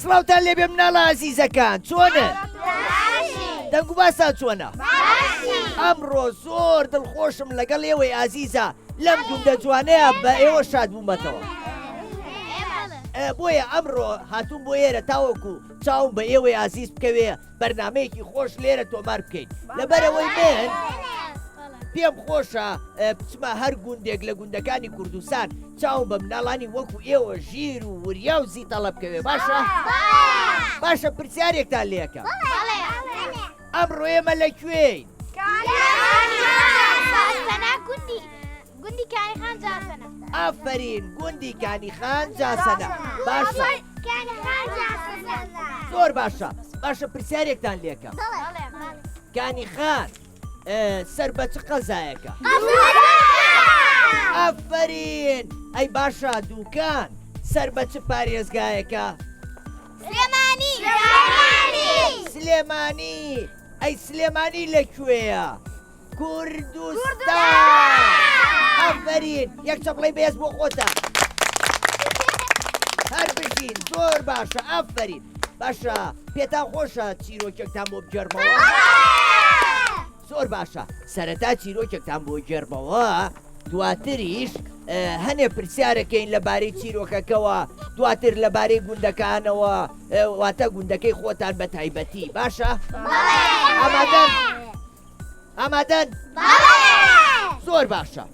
سڵاوتان لێبێ مناڵە ئازیزەکان چۆنە؟ دەنگ و باسان چۆنە؟ ئەمڕۆ زۆر دڵخۆشم لەگەڵ ئێوەی ئازیزە لەم گوندە جوانەیە بە ئێوە شاد بوومەتەوە. بۆیە ئەمڕۆ هاتووم بۆ ئێرە تاوەکو چاوم بە ئێوەی ئازیز بکەوێ بەرنمەیەکی خۆش لێرە تۆمار بکەین لەبەرەوەی من پێم خۆشە بچمە هەر گوندێک لە گوندەکانی کوردستان چاوم بە مناڵانی وەکو ئێوە ژیر و وریا و زی تەڵەب بکەوێ باشە؟ باشە پرسیارێکتان لێکە ئەمڕۆ ئێمە لەکوێین؟ ئافرین گوندی کانیخان جاسەنە باشە زۆر باشە باشە پرسیارێکتان لێکەم کانیخان سەر بە چ قەزایەکە؟ ئافرین ئەی باشە دووکان سەر بە چ پارێزگایەکە؟ سلێمانی ئەی سلێمانی لەکوێیە؟ کوردستان ئافرین یەک چەپڵەی بەهێز بۆ خۆتە هەر بژین زۆر باشە ئافرین باشە پێتان خۆشە چیرۆکێکتان بۆ بگەڕمەوە؟ زۆر باشە سەرەتا چیرۆکێکتان بۆ گێڕمەوە دواتریش هەنێ پرسیارەکەین لەبارەی چیرۆکەکەوە دواتر لەبارەی گوندەکانەوە واتە گوندەکەی خۆتان بە تایبەتی باشە؟ ئامادەن؟ زۆر باشە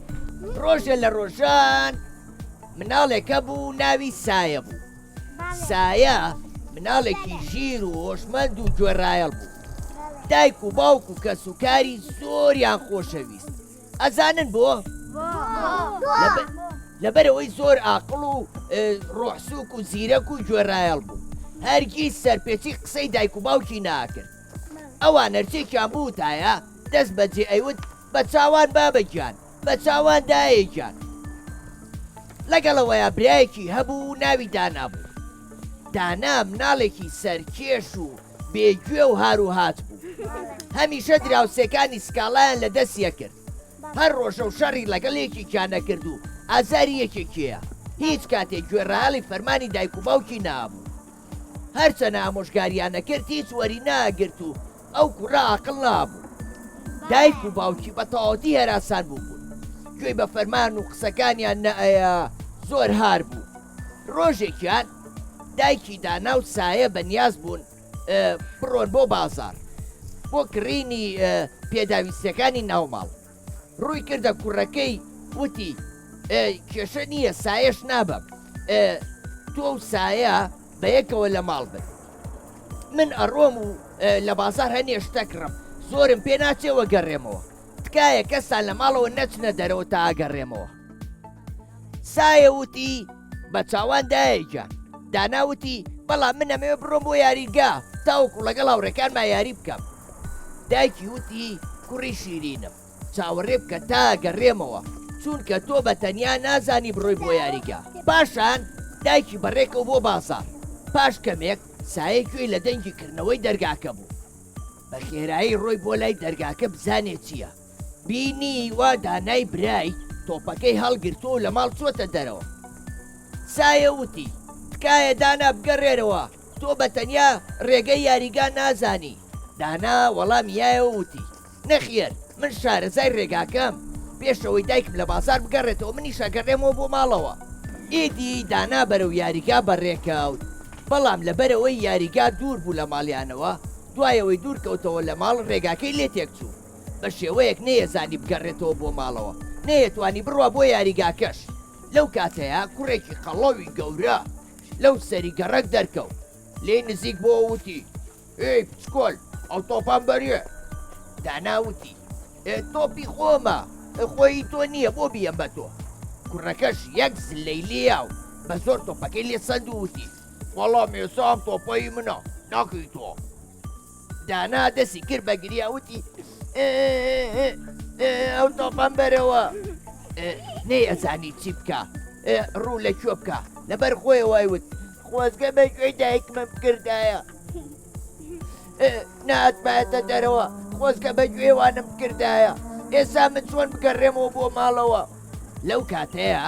ڕۆژێ لە ڕۆژان مناڵێکە بوو ناوی سایە بوو سایە مناڵێکی ژیر و هۆشمەند و گوێڕایەڵ بوو دایک و باوک و کەس و کاری زۆریان خۆشەویست ئەزانن بۆ؟ لەبەرەوەی زۆر عاقڵ و ڕۆحسووک و زیرەک و گوێڕایەڵ بوو هەرگیز سەرپێچی قسەی دایک و باوکی ناکرد ئەوان هەرچێکیان بووتایە دەست بەجێ ئەیوت بە چاوان بابەگیان بە چاوان دایەکیان لەگەڵەوەیە برایەکی هەبوو ناوی دانا بوو دانا مناڵێکی سەرکێش و بێگوێ و هاروهات بوو هەمیشە دراوسێکانی سکاڵایان لە دەستیە کرد هەر ڕۆژە و شەڕی لەگەڵ یەکێکیان نەکرد و ئازاری یەکێکیە هیچ کاتێک گوێڕایەڵی فەرمانی دایک و باوکی نابوو هەرچەنە ئامۆژگاریان نەکرد هیچ وەری ناگرت و ئەو کوڕە عاقڵ نابوو دایک و باوکی بە تەواوەتی هەراسان بوو گوێی بە فەرمان و قسەکانیان نەئەیە زۆر هار بوو ڕۆژێکیان دایکی دانا و سایە بەنیاز بوون بڕۆن بۆ بازار بۆ کڕینی پێداویستەکانی ناوماڵ ڕووی کردە کوڕەکەی وتی کێشە نییە سایەش نابم تۆ و سایە بەیەکەوە لە ماڵ بن من ئەڕۆم و لە بازار هەنێ شتەکڕم زۆرم پێ ناچێوە گەڕێمەوە تکایە کەسان لە ماڵەوە نەچنە دەرەوە تا ئاگەڕێمەوە سایە وتی بە چاوان دایەکیان داناوتی بەڵام من ئەمەوێ بڕۆم بۆ یاریگا تاوەکو لەگەڵ هاوڕێکانمان یاری بکەم دایکی وتی کوڕی شیرینم چاوەڕێ بکە تا ئاگەڕێمەوە چونکە تۆ بە تەنیا نازانی بڕۆی بۆ یاریگا پاشان دایکی بەڕێکەوە بۆ بازار پاش کەمێک سایە گوێی لە دەنگی کردنەوەی دەرگاکە بوو بە خێرایی ڕۆی بۆ لای دەرگاکە بزانێ چییە بینی وا دانای برای تۆپەکەی هەڵگرتۆ و لە ماڵ چۆتە دەرەوە سایە وتی تکایە دانا بگەڕێرەوە تۆ بە تەنیا ڕێگەی یاریگا نازانی دانا وەڵامیایە وتی نەخێر من شارەزای ڕێگاکەم پێشەوەی دایکم لە بازار بگەڕێتەوە منی شەگەڕێمەوە بۆ ماڵەوە ئیدی دانا بەرەو یاریگا بەڕێکەوت بەڵام لەبەرەوەی یاریگا دوور بوو لە ماڵیانەوە دوایەوەی دوور کەوتەوە لە ماڵ ڕێگاکەی لێ تێکچوو بە شێوەیەک نەیەزانی بگەڕێتەوە بۆ ماڵەوە نەیەتوانی بڕوە بۆ یاریگاکەش لەو کاتەیە کوڕێکی قەڵەوی گەورە لەو سەری گەڕەک دەرکەوت لێ نزیک بۆ وتی ئێی پچکۆل ئەو تۆپان بەریێ داناوتی تۆپی خۆمە خۆی تۆ نییە بۆ بیەم بە تۆ کوڕەکەش یەک زلەی لێیا و بە زۆر تۆپەکەی لێ سەند وتی وەڵام ئێسام تۆپەی منە ناکەی تۆ دانا دەستی کرد بە گریاوتی ئەو تۆپان بەرەوە نەیەزانی چی بکە ڕوو لە کوێ بکە لەبەر خۆیەوەی وت خۆزگە بە گوێی دایکمە بکردایە ناتبایەتە دەرەوە خۆزگە بە گوێوانم کردایە ئێستا من چۆن بگەڕێمەوە بۆ ماڵەوە لەو کاتەیە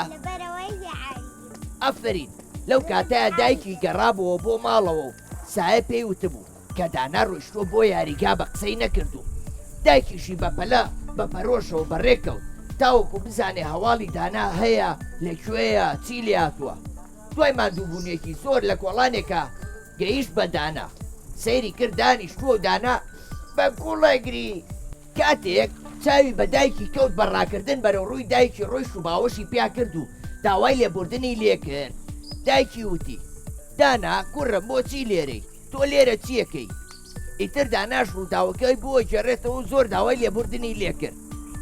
ئەفرین لەو کاتەیە دایکی گەڕابەوە بۆ ماڵەوە و سایە پێی وتبوو کە دانا ڕۆیشتووە بۆ یاریگا بە قسەی نەکردو. دایکیشی بەپەلە بە پەرۆشەوە بەڕێکەوت تاوەکو بزانێ هەواڵی دانا هەیە لەکوێیە چی لێ هاتووە. دوای ماندووبوونێکی زۆر لە کۆڵانێکە گەیشت بە دانا، سەیری کرد دانیشتووە و دانا بە گوڵەگری. کاتێک چاوی بە دایکی کەوت بە ڕاکردن بەرەو ڕووی دایکی ڕۆیشت و باوەشی پیا کرد و داوای لێبوردنی لێ کرد. دایکی وتی دانا کوڕم بۆچی لێرەی تۆ لێرە چیەکەی؟ ئیتر داناش ڕووداوەکەی بۆ جێڕێتەوە زۆر داوای لێبوردنی لێ کرد.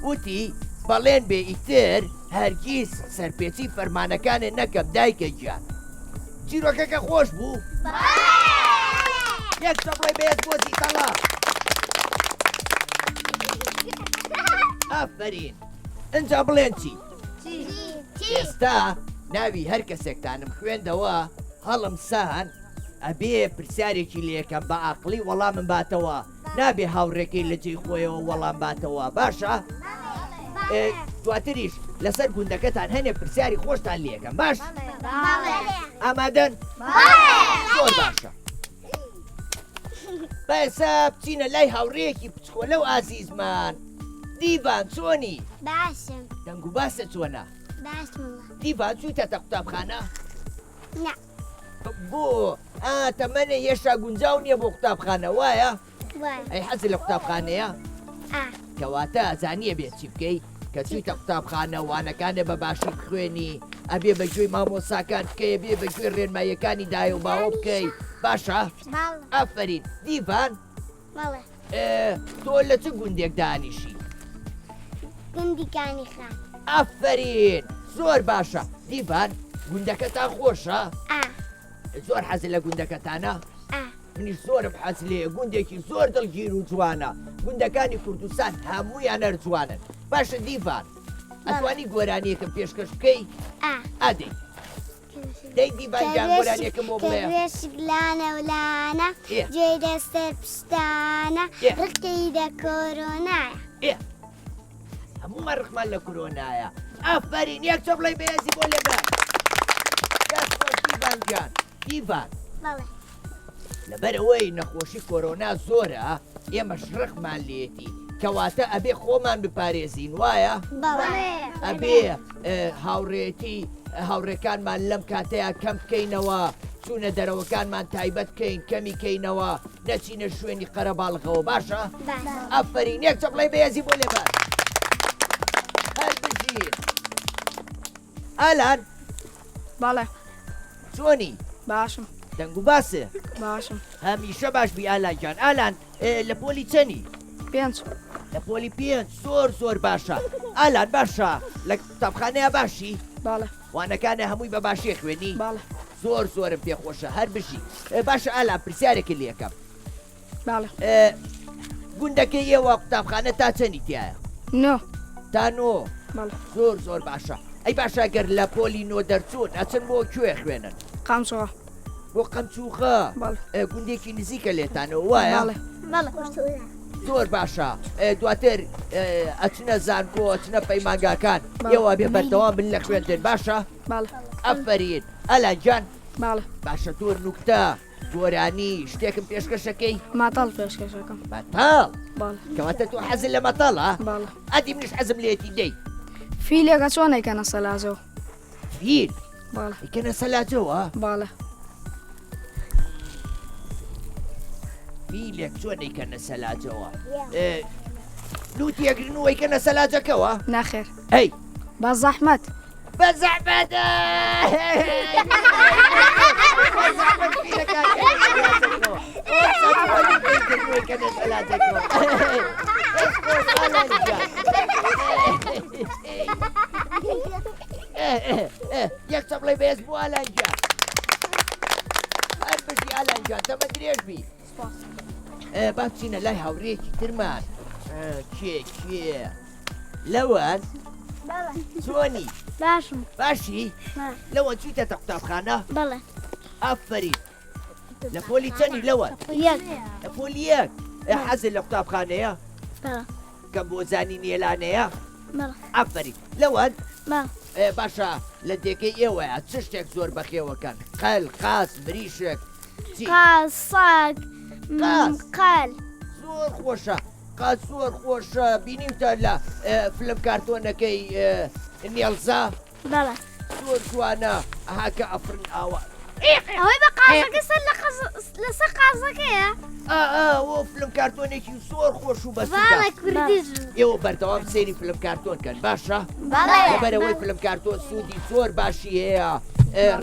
وتی بەڵێن بێ ئیتر هەرگیز سەرپێچی فەرمانەکانت نەکەم دایکە گیان. چیرۆکەکە خۆش بوو؟ یەک چەپڵی بێت بۆ دیتەڵا. ئافرین ئەنجا بڵێن چی؟ ئێستا ناوی هەر کەسێکتانم خوێندەوە هەڵم سان ئەبێ پرسیارێکی لێکەم بە عاقلی وەڵامم باتەوە، نابێ هاوڕێکەی لە جێی خۆیەوە وەڵام باتەوە. باشە؟ دواتریش لەسەر گوندەکەتان هەنێ پرسیاری خۆشتان لێکەم. باش؟ ئامادەن؟ زۆر باشە. بەسە بچینە لای هاوڕێیەکی بچکۆلە و ئازیزمان. دیڤان چۆنی؟ باشم. دەنگ و باسە چۆنە؟ باشم. دیڤان چوویتەتە قوتابخانە؟ نە. بۆ؟ تەمەنە هێشتا گونجاو نییە بۆ قوتابخانە وایە؟ وای. ئەی حەزی لە قوتابخانەیە؟ کەواتە ئەزانیە بێت چی بکەی کە چوویتە قوتابخانە وانەکانە بە باشی بخوێنی، ئەبێ بەگوێی مامۆساکان بکەی، بێ بەگوێ ڕێنماییەکانی دایە و باوە بکەی. باشە؟ ئافرین. دیڤان تۆ لە چ گوندێک دانیشی؟ گوندیکانی خان. ئافرین زۆر باشە. دیڤان گوندەکەتان خۆشە؟ زۆر حەزی لە گوندەکەتانە؟ منیش زۆرم حەز لێ، گوندێکی زۆر دڵگیر و جوانە. گوندەکانی کوردستان هەموویان هەرجوانن. باشە دیڤان ئەتوانی گۆرانیەکەم پێشکەش بکەی؟ ئادەی دەی دیڤان جان گۆرانیەکەم بۆ بڵێ. کەوێشک لانە و لانە گوێی دەستە پشتانە ڕقی دە کۆرۆنایە. هەموومان ڕقمان لە کۆرۆنایە. ئافرین یەک چۆ بڵێ بەهێزی بۆ لێبە. دەستخۆش دیڤان جان. دیڤان لەبەرەوەی نەخۆشی کۆرۆنا زۆرە ئێمەش ڕقمان لێتی، کەواتە ئەبێ خۆمان بپارێزین وایە؟ ئەبێ هاوڕێتی هاوڕێکانمان لەم کاتەیە کەم بکەینەوە، چوونە دەرەوەکانمان تایبەت بکەین، کەمی کەینەوە، نەچینە شوێنی قەرەباڵغەوە. باشە؟ ئافرین یەک چە بڵێ بەهێزی بۆ لێبەر. هەر بژین. ئالان بەڵێ چۆنی؟ باشم. دەنگ و باسە؟ باشم. هەمیشە باش بی ئالان جان. ئالان لە پۆلی چەنی؟ 5. لە پۆلی 5 زۆر باشە. ئالان باشە لە قوتابخانەیە باشی؟ بەڵێ. وانەکانە هەمووی بە باشی خوێنی؟ بەڵێ. زۆرم پێخۆشە هەر بژی. باشە ئالان پرسیارێکی لێکەم. بەڵێ. گوندەکەی ئێوە قوتابخانە تا چەندی تایە؟ 9. تا 9. بەڵێ. زۆر باشە. ئەی باشە گەر لە پۆلی 9 دەرچوون ئەچن بۆ کوێ خوێنن؟ قەمچووە. بۆ قەمچووخە؟ گوندێکی نزیکە لێتانەوە وایە؟ زۆر باشە. دواتر ئەچنە زانکۆ ئەچنە پەیمانگاکان ئێوە بێ بەردەوام بن لە خوێندن. باشە؟ ئەفەرین. ئەلان جان باشە تۆر نوکتە گۆرانی شتێکم پێشکەشەکەی؟ ماتەڵ پێشکەشەکەم. ماتەڵ؟ کەواتە تۆ حەزت لە مەتەڵە؟ بەڵێ. ئەدی منیش حەزم لێتی دەی. فیلێکە چۆن ئەیکەنە سەلاجەوە؟ فیل؟ بەڵێ. ئەیکەنە سەلاجەوە؟ بەڵێ. فیلێک چۆن ئەیکەنە سەلاجەوە؟ لوتی ئەگرن و ئەیکەنە سەلاجەکەوە؟ نەخێر. هەی بە زەحمەت. بە زەحمەتە. یەک چە بڵێ بەهێز بۆ ئالان جان. هەر بژی ئالان جان تەمە درێژ بی. با بچینە لای هاوڕێکی ترمان. کێ لەوان چۆنی؟ باشم. باشی؟ لەوان چوویتەتە قوتابخانە؟ بەڵێ. ئافرین. لە پۆلی چەندی لەوان؟ لە پۆلی 1. حەزت لە قوتابخانەیە؟ کەم بۆ زانی نێلانەیە؟ ئافرین. لەوان باشە لە دێکەی ئێوەیە چ شتێک زۆر بەخێوەکەن قەل قاس مریشک چی قاز ساگ قاز. قەل زۆر خۆشە قاس زۆر خۆشە بینیمتە لە فلم کارتۆنەکەی نیێڵزا بەڵێ زۆر جوانە ئاهاکە ئەفرن ئاوە ئەوەی بە قازەکە سەر لەسەر قازەکەیە ئەوە فلم کارتۆنێکی زۆر خۆش و بەڵێ بەسیدا کوردیش ئێوە بەردەوام سێری فلم کارتۆنکەن باشە بەڵێ لەبەرەوەی فلم کارتۆن سوودی زۆر باشی هەیە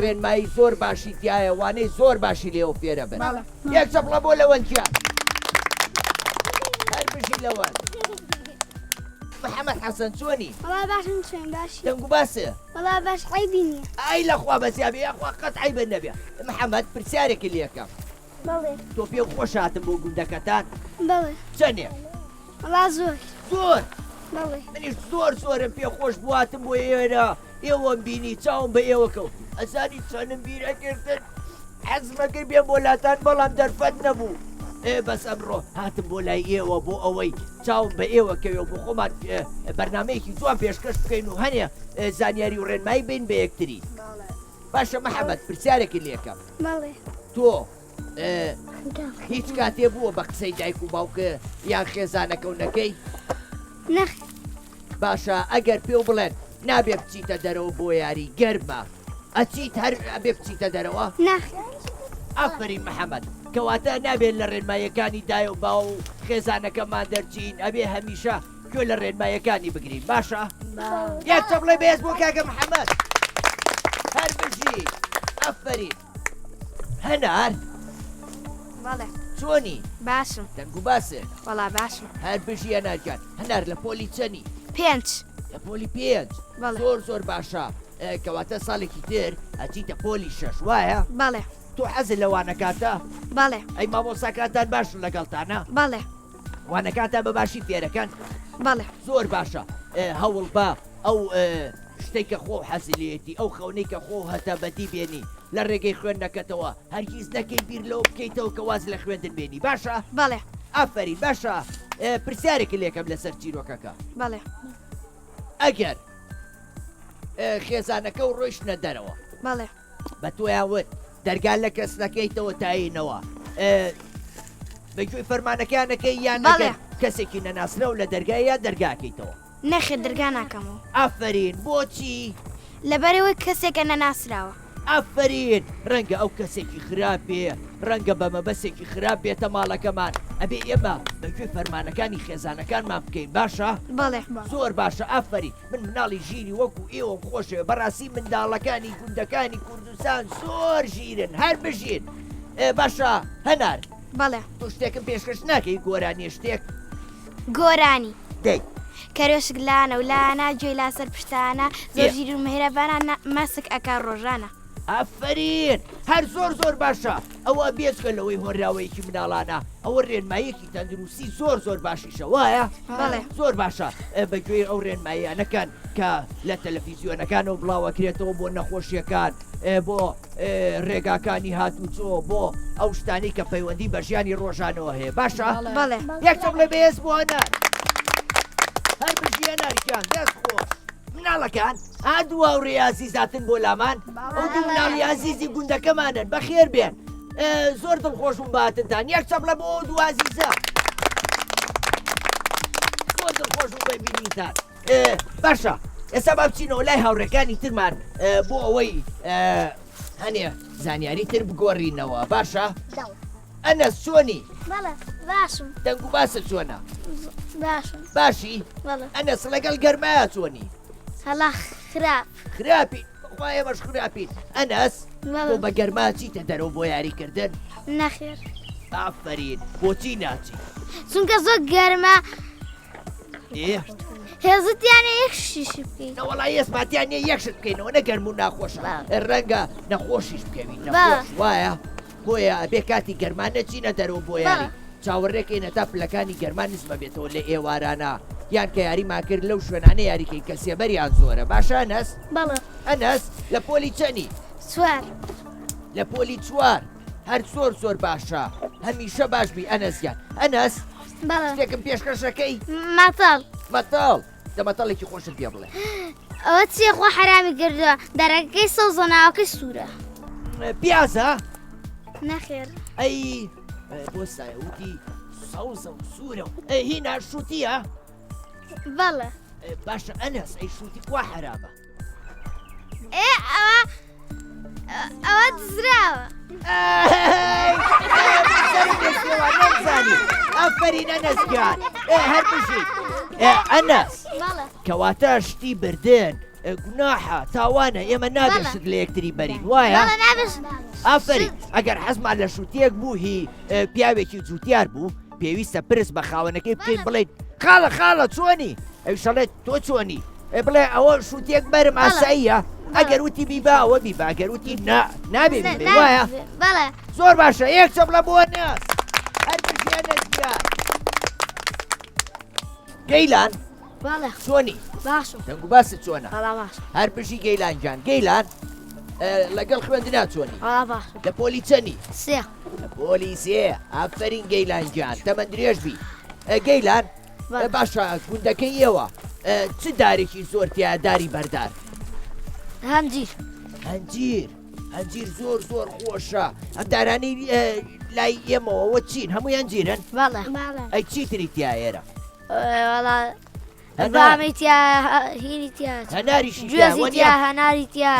ڕێنمایی زۆر باشی تایە وانەی زۆر باشی لێەوە فێرە بن یەک چەپڵە بۆ لەوەنجیان هەر بژی لەوەن محەممەد حەسەن چۆنی وەڵا باشم چێن باشی دەنگ و باسە وەڵا باش عیبی نییە ئای لەخوا بەزیابێ یاخوا قەت عیبە نەبێ محەممەد پرسیارێکی لێکەم بەڵێ تۆ پێ خۆش هاتم بۆ گوندەکەتان بەڵێ چەندێ وەڵا زۆر زۆر بەڵێ منیش زۆرم پێ خۆش بواتم بۆ ئێرە ئێوەم بینی چاوم بە ئێوە کەوت ئەزانی چەندم بیرەکردن حەزمەکەی بێ بۆلاتان بەڵام دەرفەت نەبوو بەس ئەمڕۆ هاتم بۆ لای ئێوە بۆ ئەوەی چاوم بە ئێوە کەوێ بۆ خۆمان بەرنمەیەکی جوان پێشکەش بکەین و هەنێ زانیاری و ڕێنمایی بین بە یەکتری باشە محەممەد پرسیارێکی لێکەم بەڵێ تۆ هیچ کاتێ بووە بە قسەی دایک و باوکە یان خێزانەکەونەکەی نەخ باشە ئەگەر پێ بڵێن نابێ بچیتە دەرەوە بۆ یاری گەرمە ئەچیت هەر ئەبێ بچیتە دەرەوە نەخ ئەفرین محەممەد کەواتە نابێت لە ڕێنمایەکانی دای و باو و خێزانەکەمان دەرچین ئەبێ هەمیشە کوێ لە ڕێنمایەکانی بگرین باشە یەک چەپڵی بەهێز بۆ کاکە محەممەد هەر بژی ئەفرین هەنار بەڵێ چۆنی باشم دەنگ و باسێ وەڵا باشم هەر بژی هەنارجان هەنار لە پۆلی چەنی 5 لە پۆلی پێنج بەڵێ. زۆر باشە کەواتە ساڵێکی تر ئەچیتە پۆلی شەش وایە بەڵێ تۆ حەزت لە وانەکاتە بەڵێ ئەی مامۆساکاتان باش لەگەڵتانە بەڵێ وانەکاتە بەباشی فێرەکەن بەڵێ زۆر باشە هەوڵ بە ئەو شتێککە خۆ حەزیلێتی ئەو خەونەی کە خۆ هەتا بەدی بێنی لە ڕێگەی خوێن نەکەتەوە هەرگیز نەکەی بیر لەوە بکەیتەوە کە واز لە خوێندن بێنی باشە بەڵێ ئافری باشە پرسیارێکی لێکەم لەسەر چیرۆکەکە بەڵێ ئەگەر خێزانەکە و ڕۆیشتە دەرەوە بەڵێ بە تۆیاوت دەرگال لە کەس نەکەیتەوە تاینەوە بەگوێی فەرمانەکانەکەی یان بەڵێ. کەسێکی نەناسرە و لە دەرگای یا دەرگاکەیتەوە نەخێ دەرگا ناکەمەوە ئافرین بۆچی لەبەرەوەی کەسێکە نەناسراوە ئافرین ڕەنگە ئەو کەسێکی خراپێ ڕەنگە بە مەبەسێکی خراپ بێتە ماڵەکەمان ئەبێ ئێمە بەگوێ فەرمانەکانی خێزانەکانمان بکەین باشە بەڵێ زۆر باشە ئافری من مناڵی ژیری وەکو ئێوەم خۆشەوە بەڕاستی منداڵەکانی گوندەکانی کوردستان زۆر ژیرن هەر بژین باشە هەنار بەڵێ تۆ شتێکم پێشکەش ناکەی گۆرانی شتێک گۆرانی دەی کەرۆشک لانە و لانە گوێی لاسەر پشتانە زۆر ژیر و مهرەبانە مەسک ئەکار ڕۆژانە ئافرین هەر زۆر باشە ئەوە بێچکە لەوەی هۆراوەیەکی مناڵانە ئەوە ڕێنمایەکی تەندروستی زۆر باشیشە وایە بەڵێ زۆر باشە بەگوێ ئەو ڕێنماییانەکان کە لە تەلەڤیزیۆنەکان و بڵاوەکرێتەوە بۆ نەخۆشیەکان بۆ ڕێگاکانی هاتوچۆ بۆ ئەو شتانی کە پەیوەندی بە ژیانی ڕۆژانەوە هەیە باشە بەڵێ یەک چەپڵێ بەهێز بۆ هەنار هەر بژیە ناریکان دەست خۆش مناڵەکان هادووە و ڕێیازی زاتن بۆ لامان ئەو دوو مناڵی عزیزی گوندەکەمانن بەخێر بێن زۆر دڵخۆشم باتنتان یەک چەپڵە بۆ دوو عزیزە زۆر دڵخۆشم ببینیتان باشە ئێستا با بچینەوە لای هاوڕێکانی ترمان بۆ ئەوەی هەنێ زانیاری تر بگۆڕینەوە باشە ئەنەس چۆنی بەڵێ باشم دەنگ و باسە چۆنە باشم باشی بەڵێ ئەنەس لەگەڵ گەرمایە چۆنی هەڵا خراپ خراپی بەخوا ئێمەش خراپین ئەنەس بەڵێ. تۆ بە گەرما چیتە دەرەوە بۆ یاریکردن نەخێر ئافرین بۆچی ناچی چونکە زۆر گەرمە ئێ هێزت یانە یەک شیش بکەین نەوەڵی ئێسماتیان یەکشت بکەینەوە نەگەرم و ناخۆشە ڕەنگە نەخۆشیش بکەوین با. نەخۆش وایە بۆیە بێ کاتی گەرمان نەچینە دەرەوە بۆ یاری چاوەڕێکەکەی نەتا پلەکانی گەرمان نسبە بێتەوە لە ئێوارانە یان کە یاریمان کرد لەو شوێنانە یاریکەی کە سێبەریان زۆرە باشە ئەنەس بەڵێ ئەنەس لە پۆلی چەنی سوار لە پۆلی چوار هەر زۆر باشە هەمیشە باشبی ئەنەسیان ئەنەس بەڵێ شتێکم پێشکەشەکەی مەتەڵ مەتەڵ دەمەتەڵێکی خۆشت پێ بڵێ ئەوە چێ خۆ حرامی کردووە دەرەکەی سەوزە ناوەکەی سوورە پیازە نەخێر ئەی بۆ سایوتی سەوزە و سوورە و هینا شوتیە بەڵێ باشە ئەنەس ئەی شوتی کوا حرامە ئەوە دزراوە نەمزانی ئەفەرین ئەنەسگیان هەر بژیت ئەنەس بەڵێ کەواتە شتی بردن گوناحە تاوانە ئێمە نابێشت لە یەکتری بەرین وایە بەڵێ نابێت ئافرین ئەگەر حەزمان لە شوتیەک بوو هی پیاوێکی جووتیار بوو پێویستە پرس بە خاوەنەکەی بکەین بڵێیت خاڵە چۆنی ئەو شەڵێت تۆ چۆنی بڵێ ئەوە شوتێک بەرم ئاساییە ئەگەر وتی بیبا ئەوە بیبا ئەگەر وتی نابێ وایە بەڵێ زۆر باشە یەک چەپ لە بۆ ناس هەر بژیانەتگار گەیلان بەڵێ چۆنی باشە دەنگ و باست چۆنە بەڵا باش هەر پشی گەیلان جان گەیلان لەگەڵ خوێندنا چۆنی بەڵا باش لە پۆلیچەنی سێ پۆلیسێ ئافرین گەیلان جان تەمەند درێژ بی گەیلان باشە گوندەکەی ئێوە چ دارێکی زۆرتیا داری بەردار هەنجیر هەنجیر زۆر خۆشە ئەم دارانی لای ئێمەوە چین هەمووی هەنجیرن بەڵێ ئەی چیتری تیا ئێرە وەڵا بامی تیا هینی تیا هەناریشی گوێزی تیا هەناری تیا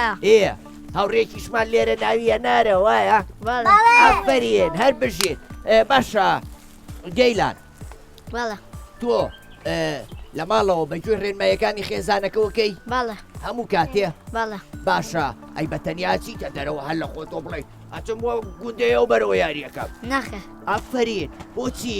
هاوڕێکیشمان لێرە ناوی هەنارە وایە بەڵێ ئافرین هەر بژێت باشە گەیلان بەڵێ تۆ لە ماڵەوە بەگوێ ڕێنمایەکانی خێزانەکەەوەکەی بەڵێ هەموو کاتێ بەڵێ باشە ئەی بەتەنیا چیتە دەرەوە هەر لە خۆتۆ بڵێ ئەچم وە گوندەیە و بەرەوە یاریەکەم نەخێ ئافرین بۆچی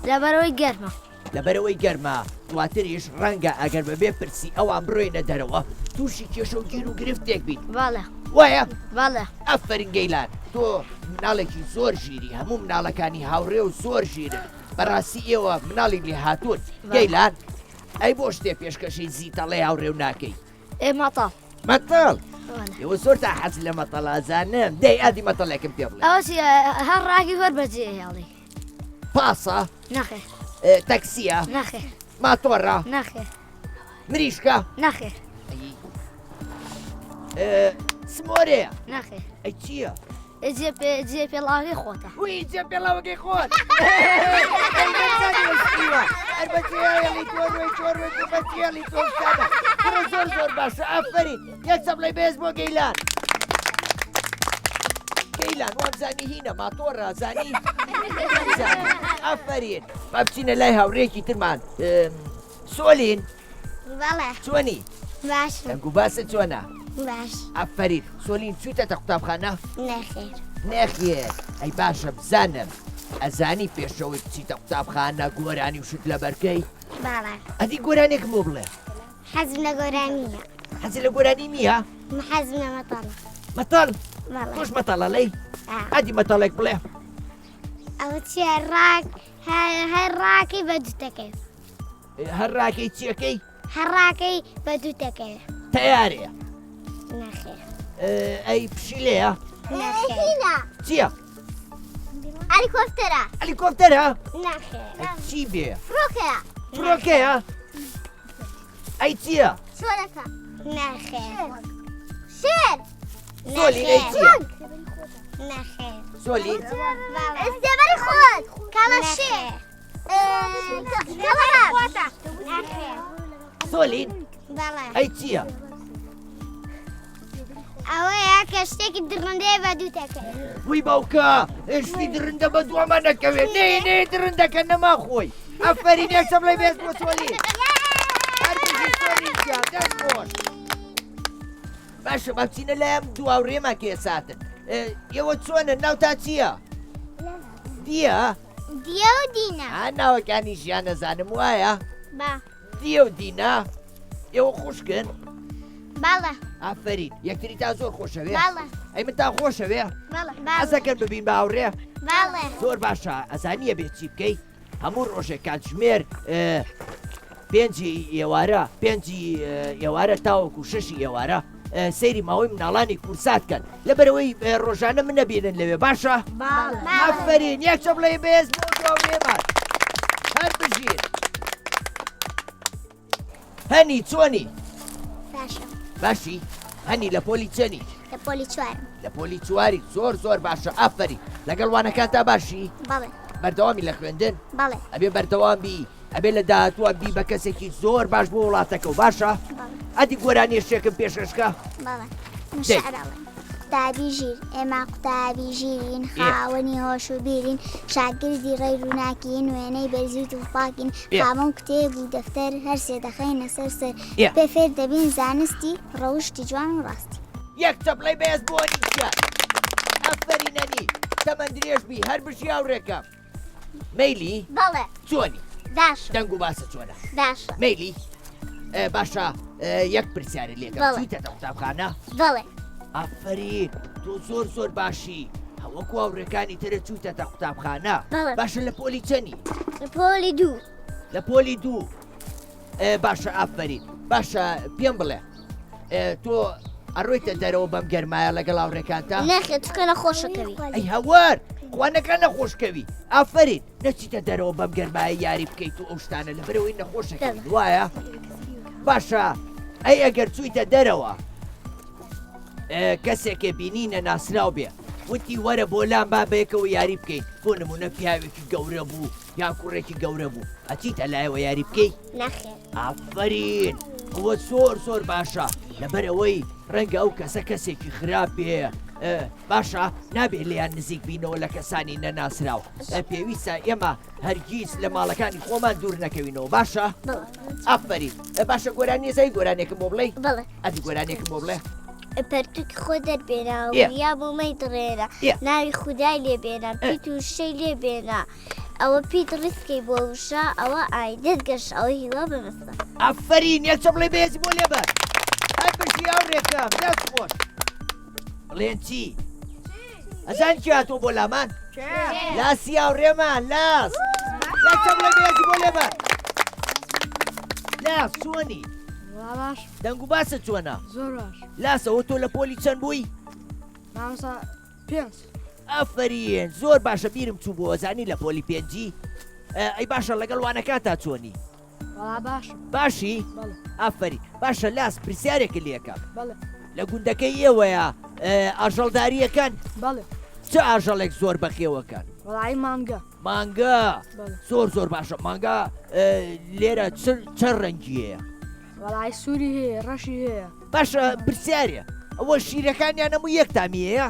لەبەرەوەی گەرمە لەبەرەوەی گەرمە دواتریش ڕەنگە ئەگەر بەبێ پرسی ئەوان بڕۆینە دەرەوە تووشی کێشە و گیر و گرفتێک بیت بەڵێ وایە بەڵێ ئەفرین گەیلان تۆ مناڵێکی زۆر ژیری هەموو مناڵەکانی هاوڕێ و زۆر ژیرن بەڕاستی ئێوە مناڵی لێ هاتوون گەیلان ئەی بۆ شتێ پێشکەشی زیتەڵێ هاوڕێ و ناکەی مەتەڵ مەتەڵ ئێوە زۆر تا حەز لە مەتەڵازانم دەی ئادی مەتەڵێکم پێ بڵێ ئەوە هەر ڕاکی وەر بەجێ هێڵی پاسە نەخێ تەکسیە نەخێ ماتۆڕە نەخێ مریشکە نەخێ سمۆرەیە نەخێ ئەی چییە؟ جێ پێڵاوی خۆتە وی جێ پێڵاوەکەی خۆت هەربەچێڵی تۆ بەچێڵی تۆستانە زۆر باشە ئافرین یەک چەپڵی بێز بۆ گەیلان گەیلان وامزانی هینە ماتۆڕە زانی ئافرین با بچینە لای هاوڕێکی ترمان سۆلین بەڵێ چۆنی باش دەنگ و باسە چۆنە باش ئافرین سۆلین چوویتە قوتابخانە نەخێر نەخێر ئەی باشە بزانم ئەزانی پێشەوەی بچیتە قوتابخانە گۆرانی وشت لە بەرکەی بەڵێ ئەدی گۆرانێکم بۆ بڵێ حەزم لە گۆرانیە حەزی لە گۆرانی نییە حەزم لە مەتەڵ مەتەڵ بەڵێ تۆش مەتەڵە لەی ئەدی مەتەڵێک بڵێ ئەوە چیە هەر ڕاکەی بە دووتەکەی هەر ڕاکەی چیەکەی هەڕاکەی بە دووتەکەی تەیارەیە نەخێر ئەی پشیلەیە چییە؟ هەلیکۆپتەرە هەلیکۆپتەرە؟ نەخێر چی بێ؟ فڕۆکەیە فڕۆکەیە؟ ئەی چییە؟ شۆرەکە نەخێر شێر سۆلین ئەی چییە؟ نەخێر سۆلین ئەستێبەری خۆت کاڵە شێر سۆلین بەڵێ ئەی چییە؟ ئەوەیە کە شتێکی درڕندەیە بە دووتەکەی وی باوکە شتی درندە بە دووەمە نەکەوێت نێ درندەکە نەما خۆی ئەفەرین یەک چەپڵی بێز بۆ سۆلین دەست خۆش باشە با بچینە لایەم دواوڕێمە کێساتن ئێوە چۆنە ناوتا چییە؟ دیە؟ دیە و دینە ناوەکانی ژیان نەزانم وایە؟ با دیە و دینە ئێوە خوشکن؟ بەڵێ ئافرین یەکتری تا زۆر خۆشەوێ بەڵێ ئەی من تا خۆشەوێ بەڵێ ئەزەکەن ببین باوڕێ بەڵێ زۆر باشە ئەزانیە بێت چی بکەی هەموو ڕۆژێک کاتژمێر پێنجی ئێوارە پێنجی ئێوارە تاوەکو شەشی ئێوارە سەیری ماوەی مناڵانی کورساتکەن لەبەرەوەی ڕۆژانە من نەبێنن لەوێ باشە؟ ئافرین یەک چەپڵی بێز بۆ دواوڕێمان هەر بژیر هەنی چۆنی؟ باش باشی هەنی لە پۆلی چەنی لە پۆلی چوارم لە پۆلی چواری زۆر باشە ئافری لەگەڵ وانەکان تا باشی بەڵێ بەردەوامی لە خوێندن بەڵێ ئەبێ بەردەوام بی ئەبێ لە داهاتووە بی بە کەسێکی زۆر باش بۆ وڵاتەکە و باشە ئەدی گۆرانی شتێکم پێشکەشکە بەڵێ شعرەڵێ قوتابی ژیر ئێمە قوتابی ژیرین خاوەنی هۆش و بیرین شاگردی ڕێی ڕووناکین وێنەی بەرزی تووپاکین خامەم کتێب و دەفتەر هەرسێ دەخەینە سەر پێ فێر دەبین زانستی ڕەوشتی جوان و ڕاستی یەک چەپڵەی بەهێز بۆ نیچە ئەفەرینەنی تەمەند درێژبی هەر بشی هاوڕێکەم مەیلی بەڵێ چۆنی داشە دەنگ و باسە چۆنە داشە مەیلی باشە یەک پرسیارە لێکەم بەڵێ. چوویتە قوتابخانە بەڵێ ئافرین تۆ زۆر باشی هەوەکو هاوڕێکانی ترە چووتەتە قوتابخانە بەڵێ. باشە لە پۆلی چەنی پۆلی دوو لە پۆلی دوو باشە ئافرین باشە پێم بڵێ تۆ ئەڕۆیتە دەرەوە بەم گەرمایە لەگەڵ هاوڕێکانتە نەخێت چکە نەخۆشەکەوی ئەی هەوار خوانەکە نەخۆشکەوی ئافرین نەچیتە دەرەوە بەم گەرمایە یاری بکەیت و ئەو شتانە لەبەرەوەی نەخۆشەکەوی وایە باشە ئەی ئەگەر چوویتە دەرەوە کەسێکێ بینینە ناسرااو بێ وتی وەرە بۆ لام با بەیەکەوە یاری بکەیت بۆ نمونە پیاوێکی گەورە بوو یان کوڕێکی گەورە بوو ئەچیتە لایەوە یاری بکەیت نەخێت ئافرین ئەوە زۆر باشە لەبەرەوەی ڕەنگە ئەو کەسە کەسێکی خراپ بێ باشە نابێت لێیان نزیک بینەوە لە کەسانی نەناسرااو پێویستە ئێمە هەرگیز لە ماڵەکانی خۆمان دوور نەکەوینەوە باشە ئافرین باشە گۆرانی زای گۆرانێکم بۆ بڵێ بەڵێ ئەدی گۆرانێکم بۆ بڵێ پەرتووکی خۆ دەربێنە یا بۆمەی دڕێنە ناوی خودای لێبێنە پیت و شەی لێبێنە ئەوە پیت ڕیسکەی بۆ وشە ئەوە ئایدت گەش ئەوە هیوا بمەستە ئافرین یەک چە بڵێ بێزی بۆ لێبەر هەر برشی هاوڕێکەم دەست خۆش بڵێن چی ئەزان چی هاتۆ بۆ لامان لاسی هاوڕێمان لاس یەک چە بڵێ بێزی بۆ لێبەر لاس چۆنی باش دەنگ و باسە چۆنە زۆر باش لاسەوە تۆ لە پۆلی چەند بووی مامۆستا پێنج ئەفەرین زۆر باشە بیرم چوو بۆ ئەزانی لە پۆلی پێنجی ئەی باشە لەگەڵ وانەکە تا چۆنی وەڵا باش باشی بەڵێ ئافری باشە لاس پرسیارێکە لێکەم بەڵێ لە گوندەکەی ئێوەیە ئاژەڵداریەکان بەڵێ چه ئاژەڵێک زۆر بەخێوەکان وەڵایی مانگە مانگە بەڵێ زۆر باشە مانگە لێرە چەند ڕەنگیەیە وەڵایی سووری هەیە ڕەشی هەیە باشە پرسیارە ئەوە شیرەکانیان هەموو یەک تامیەیە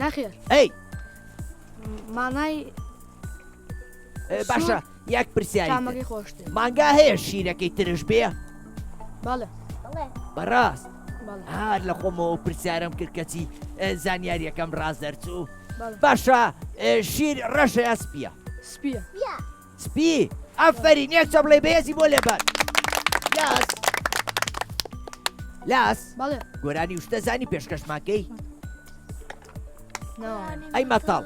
نەخێر ئەی مانای باشە یەک پرسیاری تامەکەی خۆشتێ مانگا هەیە شیرەکەی ترش بێ بەڵێ بەڕاست بەڵێ هار لە خۆمەوە پرسیارم کرد کەچی زانیاریەکەم ڕاز دەرچوو بەڵێ باشە شیر ڕەشە یا سپیە سپیە سپی ئەفەرین یەک چە بڵێ بەهێزی بۆ لێبەر لاس بەڵێ گۆرانی وشتە زانی پێشکەشماکەی نەوانێ ئەی مەتەڵ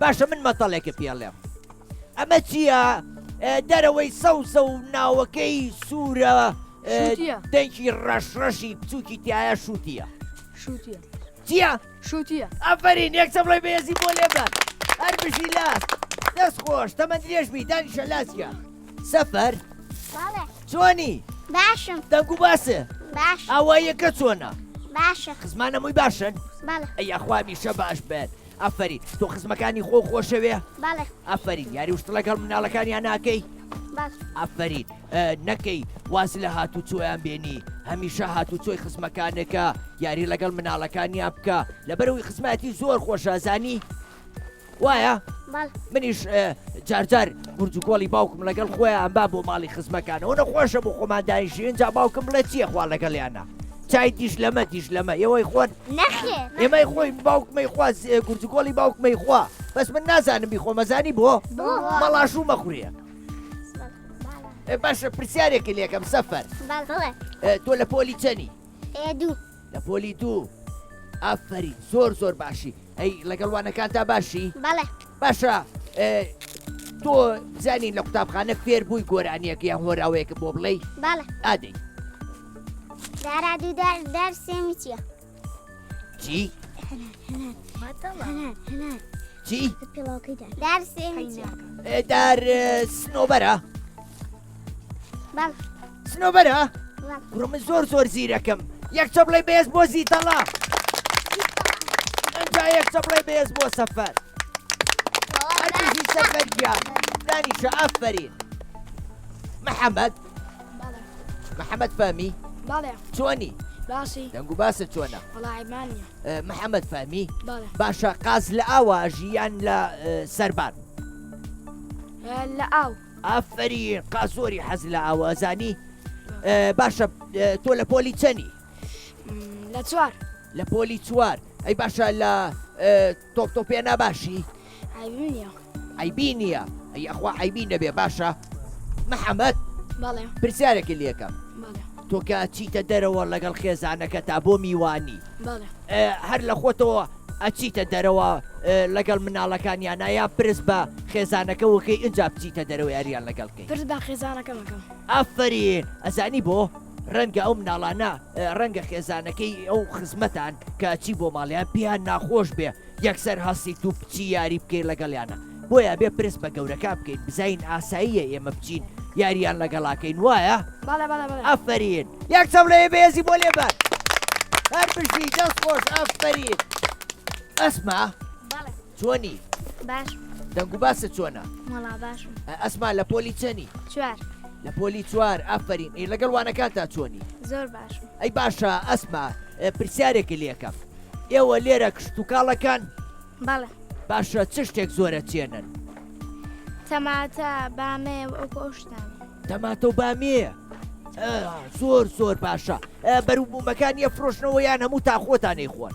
باشە من مەتەڵێکە پێڵێم ئەمە چییە دەرەوەی سەوسە و ناوەکەی سوورە شووتیە. دەنگی ڕەشڕەشی بچووکی تایە شووتیە شووتیە چییە؟ شووتیە ئەفەرین یەک چە بڵێ بەهێزی بۆ لێبەر هەر بژی لاس دەست خۆش تەمە درێژبی دانیشە لاسکە سەفەر بەڵێ چۆنی باشم دەنگ و باسە باش ئەوە یەکە چۆنە باشە خزمانەمووی باشن بەڵێ ئەی ئەخوا میشە باش بێت ئەفەری تۆ خزمەکانی خۆ خۆشەوێ بەڵێ ئەفەرین یاری وشت لەگەڵ مناڵەکانیان ناکەی باش ئەفەرین نەکەی واز لە هاتوو چۆیان بێنی هەمیشە هاتوو چۆی خزمەکانەکە یاری لەگەڵ مناڵەکانیان بکە لەبەرەوەی خزمەتی زۆر خۆشەزانی وایە بەڵێ منیش جارجار گورجوکۆڵی باوکم لەگەڵ خۆیان با بۆ ماڵی خزمەکانەوە نەخۆشە بۆ خۆمان دانیشین جا باوکم بڵێ چییە خوا لەگەڵیانە چای دیش لەمە ئێوەی خۆن نەخێر ئێمەی خۆی باوکمەی خوا گورجوکۆڵی باوکمەی خوا بەس من نازانم بی خۆمەزانی بۆ مەڵاشوو مەخورێ باشە پرسیارێکی لێکەم سەفەر بەڵێ تۆ لە پۆلی چەنی دوو لە پۆلی دوو ئافەری زۆر باشی ئەی لەگەڵوانەکان تا باشی بەڵێ باشە تۆ بزانین لە قوتابخانە فێر بووی گۆرانیەکە یان هۆراوەیەکە بۆ بڵێ بەڵێ ئادەی دارادوو دەرسێمی چییە چی چی دەرسێمی چییە دار سنۆبەرە بەڵێ سنۆبەرە بڕۆ من زۆر زیرەکەم یەک چەپڵی بێز بۆ زیتەڵا ئەنجا یەک چەپڵی بێز بۆ سەفەر هەربژی سەفەر گیان دانیشە ئەفەرین محەممەد فەمی بەڵێ چۆنی باسی دەنگ و باسە چۆنە وەڵایمانە محەممەد فەمی بەڵێ باشە قاز لە ئاواژی یان لە سەربان لە ئاو ئافرین قازۆری حەز لە ئاوازانی باشە تۆ لە پۆلی چەنی لە چوار لە پۆلی چوار ئەی باشە لە تۆپتۆپێنە باشی ئایبینە ئەیبینیە ئەی ئەخوا ئەیبی نەبێ باشە محەممەد بەڵێ پرسیارێکی لێکم بەڵێ تۆ کە چیتە دەرەوە لەگەڵ خێزانەکە تا بۆ میوانی بەڵێ هەر لە خۆتەوە ئەچیتە دەرەوە لەگەڵ مناڵەکانیان یا پرس بە خێزانەکە وەکەی ئەجا بچیتە دەرەوە یاریان لەگەڵکەی پرس بە خێزانەکەمەکەم ئافرین ئەزانی بۆ ڕەنگە ئەو مناڵانە ڕەنگە خێزانەکەی ئەو خزمەتان کە چی بۆ ماڵیان پیان ناخۆش بێ یەکسەر هەستی تو بچی یاری بکەین لەگەڵیانە بۆیە بێ پرس بە گەورەکە بکەین بزین ئاساییە ئێمە بچین یاریان لەگەڵاکەین وایە بەڵێ ئەفرین یەک چەملەیە بێزی بۆ لێبەر هەر بژی دەست خۆش ئەفرین ئەسما چۆنی باش دەنگ و باسە چۆنە وەڵا باشم ئەسما لە پۆلی چەنی چوار لە پۆلی چوار ئەفرین ئەی لەگەڵ وانەکانتا چۆنی زۆر باشم ئەی باشە ئەسما پرسیارێکی لێکەم ئێوە لێرە کشت و کاڵەکان بەڵێ باشە چ شتێک زۆرە چێنن تەماتە بامێ ئەو شتان تەماتە و بامێ زۆر باشە بەروبوومەکان یەفرۆشنەوە یان هەموو تا خۆتانەی خۆن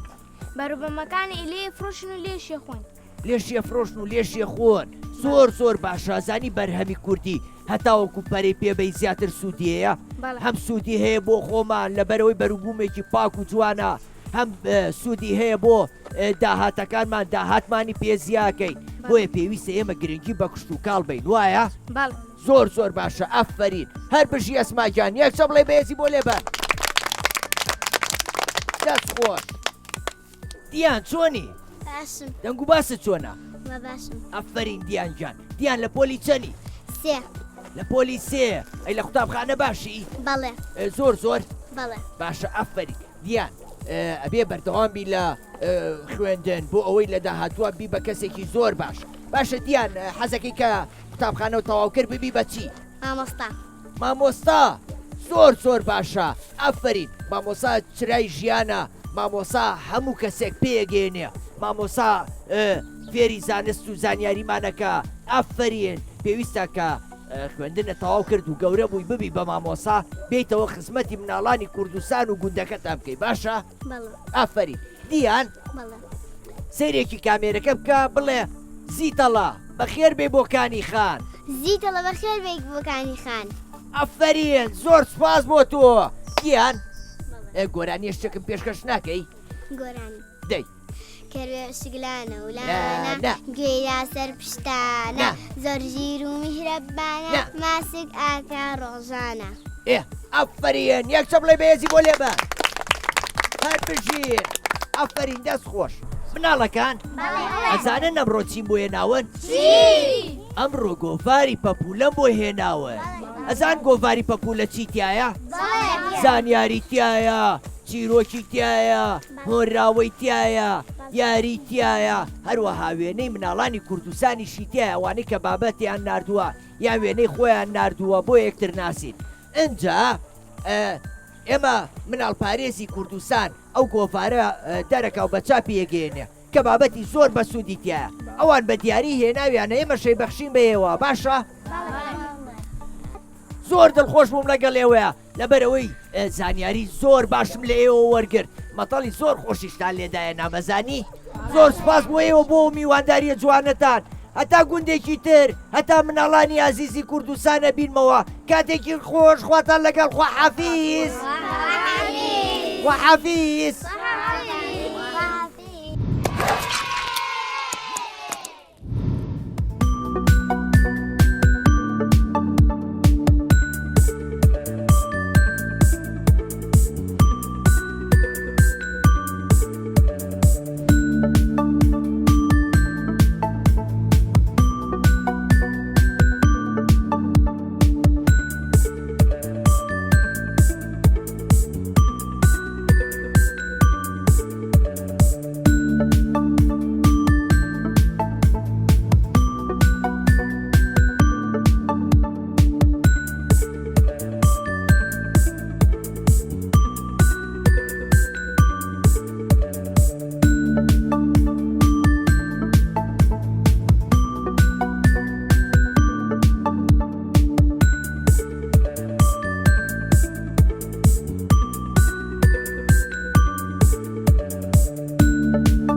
بەروبەمەکانی لێ فرۆشن و لێشیە خۆن لێشیە فرۆشن و لێشیە خۆن زۆر باشە زانی بەرهەمی کوردی هەتاوەکو پەرەی پێبەی زیاتر سوودیەیە هەم سوودی هەیە بۆ خۆمان لە بەرەوەی بەروبوومێکی پاک و جوانە هەم سوودی هەیە بۆ داهاتەکانمان داهاتمانی پێزیاکەین بۆیە پێویستە ئێمە گرنگی بە کشت و کاڵ بین وایە زۆر باشە ئەفرین هەر بژی ئەسماگیان یەک چەپڵی بەهێزی بۆ لێبەر دەست خۆش دیان چۆنی باشم دەنگ و باسە چۆنە وە باشم ئەفرین دیان گیان دیان لە پۆلی چەنی سێ لە پۆلی سێ ئەی لە قوتابخانە باشی بەڵێ زۆر بەڵێ باشە ئەفری دیان ئەبێ بەردەوامی لە خوێندن بۆ ئەوەی لە داهاتووە بی بە کەسێکی زۆر باشە دیان حەزەکەی کە قوتابخانە و تەواو کرد ببی بەچی مامۆستا زۆر باشە ئەفرین مامۆسا چرای ژیانە مامۆسا هەموو کەسێک پێگەێنێ مامۆسا فێری زانست و زانیاریمانەکە ئەفرین پێویستە کە خوێندنە تەواو کرد و گەورە بووی ببی بە مامۆسا بێیتەوە خزمەتی مناڵانی کوردستان و گوندەکەتان بکەی باشە ئەفرین دیان سەیرێکی کامێرەکە بکە بڵێ زیتەڵا بەخێر بێ بۆکانی خان زیتەڵە بەخێر بێک بۆکانی خان ئەفرین زۆر سپاس بۆ تۆ دیان گۆرانی شتێکم پێشکەش ناکەی گۆرانی دەی کەروێ سگلانە ولانە گوێرا سەر پشتانە زۆر ژیر و میهرەبانە ماسک ئاکا ڕۆژانە ئەفرین یەک چەپڵی بەهێزی بۆ لێبە هەر بژین ئەفرین دەست خۆش مناڵەکان ئەزانن ئەمڕۆ چیم بۆ هێناون ئەمڕۆ گۆڤاری پەپولەم بۆ هێناون ئەزان گۆڤاری پەپولە چی تایە زانیاری تایە چیرۆکی تایە هۆنراوەی تایە یاری تایە هەروەها وێنەی مناڵانی کوردستانیشی تایە ئەوانەی کە بابەتیان ناردووە یان وێنەی خۆیان ناردووە بۆ یەکتر ناسین ئەنجا ئێمە مناڵپارێزی کوردستان ئەو گۆڤارە دەرەکەو بە چاپی یەگەێنێ کە بابەتی زۆر بە سوودی تایە ئەوان بە دیاری هێناویانە ئێمە شەی بەخشین بەیەوە باشە؟ زۆر دڵخۆش بووم لەگەڵ ئێوەیە لەبەرەوەی زانیاری زۆر باشم لە ئێوە وەرگرت مەتەڵی زۆر خۆشیشتان لێدایە نامەزانی زۆر سپاس بۆ ئێوە بۆ میوانداریە جوانەتان هەتا گوندێکی تر هەتا مناڵانی عزیزی کوردستانە بینمەوە کاتێکی خۆش خواتان لەگەڵ خواحافیز بێ